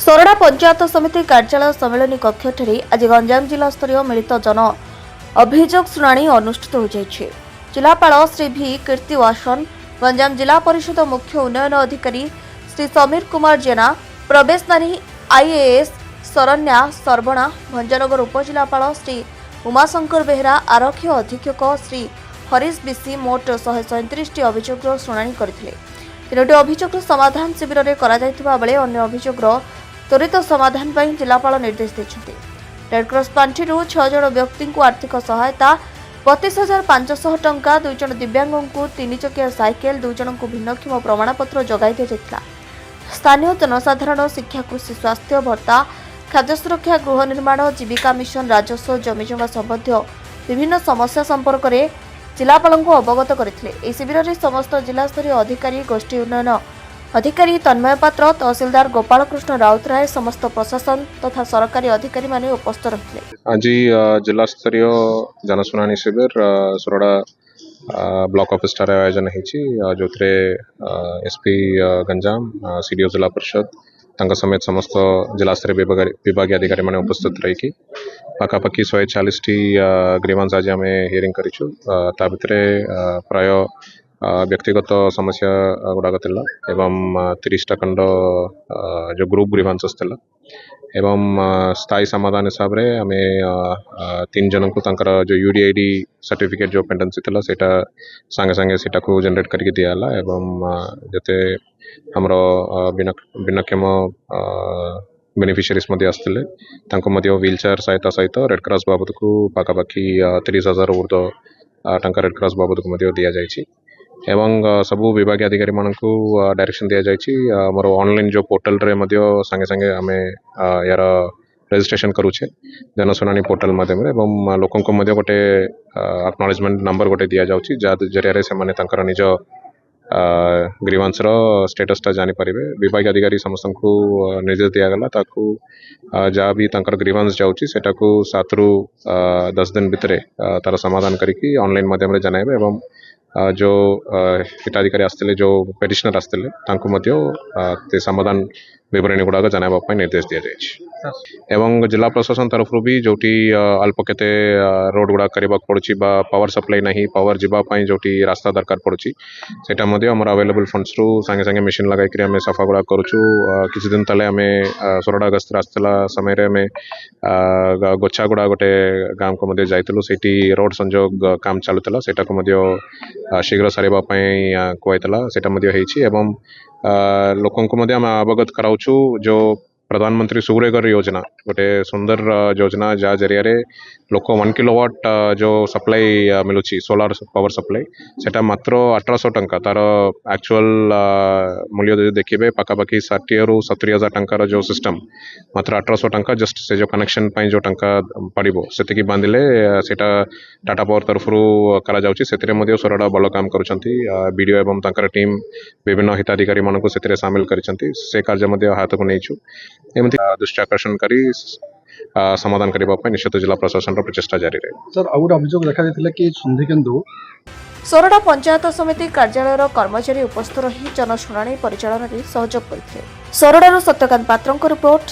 सोरडा पंचायत समिति कार्यालय सम्मेलन कक्ष आज गंजाम जिला स्तरीय मिलित जन अभियोग शुणाणी अनुष्ठित हो जाइए। जिलापाल श्री भी कीर्तिवासन, गंजाम जिला परिषद मुख्य उन्नयन अधिकारी श्री समीर कुमार जेना, प्रवेशनानी आईएएस शरण्या सरबणा, भंजनगर उपजिलापाल श्री उमाशंकर बेहरा, आरक्षी अधीक्षक श्री हरीश बिसी मोट 137 अभियोगर शुणाणी करथिले। 3टी अभियोगर समाधान शिविर में बेले अन्य अभियोगर त्वरित समाधान पर जिलापाल निर्देश देते। रेडक्रॉस पांठि 6 जन व्यक्ति को आर्थिक सहायता 32,500 टंका, 2 जन दिव्यांगों को 3 चकिया साइकेल, 2 जन को भिन्नक्षम प्रमाणपत्र जगाई दिया। स्थानीय जनसाधारण शिक्षा, कृषि, स्वास्थ्य भत्ता, खाद्य सुरक्षा, गृह निर्माण, जीविका मिशन, राजस्व, जमीजमा संबंधी विभिन्न समस्या संपर्क में जिलापाल को अवगत करते। शिविर में समस्त जिला स्तरीय अधिकारी, गोष्ठी उन्नयन अधिकारी तन्मय पात्र, तहसीलदार गोपाल कृष्ण राउतराय, समस्त प्रशासन तथा सरकारी अधिकारी माने उपस्थित रहिते। आज जिला स्तरीय जनशुणाणी शिविर सोरडा ब्लॉक ऑफिस ठारे आयोजन होती, जो एसपी गंजाम, सीडीओ जिला परिषद तांका समेत समस्त जिला स्तरीय विभाग अधिकारी माने उपस्थित रही पाखापाखि 140 ग्रीवांस आज आम हियरिंग करूँ। ता भितर प्राय व्यक्तिगत समस्या गुड़ाक एवं 30टा खंड जो ग्रुप ग्रीवांस एवं स्थायी समाधान हिसाब रे आम 3 जन को तांकर जो यूडीआईडी सर्टिफिकेट जो पेंडेंसी थिला सेटा संगे संगे सेटा को जनरेट करके दियाला एवं जते हमर भिन्नक्षम बेनिफिशियरीज मध्य आसते तांको मध्य व्हीलचेयर सहायता सहित रेड क्रॉस बाबद को पाखापाखि 30,000 ऊर्ध्व टंका रेड क्रॉस बाबद को मध्य दि जाइए एवं सबू विभाग अधिकारी मान को डायरेक्शन दि जाइए। मोर ऑनलाइन जो पोर्टल रे मध्य संगे संगे आम यार रजिस्ट्रेशन करूचे जनशुणाणी पोर्टल माध्यम एवं लोकों को मध्य गोटे एक्नॉलेजमेंट नंबर गोटे दि जाउची जा जरिया से माने तांकर निज ग्रीवांस स्टेटस टा जानी पारिबे। विभाग अधिकारी समस्त को निर्देश दिया गला ताकू जहाँ भी तांकर ग्रीवांस जाउची सेटा को 7 रु 10 दिन भितर तार समाधान करिकी ऑनलाइन माध्यम रे जनाइबे एवं जो हिताधिकारी आसते जो पेटिशनर आसते तांको मध्य समाधान विवरणी गुड़ाक जनाइबा निर्देश दि जाइए। एवं जिला प्रशासन तरफ भी जोटी अल्प केते रोड गुड़ा करबा पड़ुची बा पावर सप्लाई नहीं पावर जीवाई जोटी रास्ता दरकार पड़ुची सेटा मध्य हमर अवेलेबल फंड्स रु संगे संगे मशीन लगाई करी हमें सफा गुड़ा करूछु। किछि दिन तले हमें सोरडा गस्त रास्ता समय रे हमें गोछा गुड़ा गोटे गांव को मध्य जाइतलु सेठी रोड संजोग काम चालुतला सेटा को मध्य शीघ्र सारिबा पई कोइतला सेटा मध्य हेछि एवं लोकों को मध्य हम अवगत कराउछु जो प्रधानमंत्री सूर्यघर योजना गोटे सुंदर योजना जहाँ जरिया लोक 1 किलोवाट जो सप्लाई मिलूची सोलार पावर सप्लाई सेटा मात्र 1800 टंका तार एक्चुअल मूल्य जो देखिए पाखापाखि 60 रु 70,000 टंकार जो सिस्टम मात्र 1800 टंका जस्ट से जो कनेक्शन पाई जो टंका पड़ो से बांधिले सेटा टाटा पावर तरफ करा जाउची। सेतिरे मध्य सोरडा बल काम करुछंती बीडीओ एवं तांकर टीम विभिन्न हिताधिकारी मानक सेतिरे शामिल करिसंती से कार्य मध्य हाथ को नैछु एमती दृष्टि आकर्षण करी समाधान करने निश्चित जिला प्रशासन प्रचेषा जारी रहे। सर आउट अभियोग देखा जाइतिला कि संधिकेन्दु सोरडा पंचायत समिति कार्यालय कर्मचारी उपस्थित रही जनशुणाणी परिचालन में सहयोग करते। सोरडारू सत्यकांत पात्रଙ୍କ रिपोर्ट।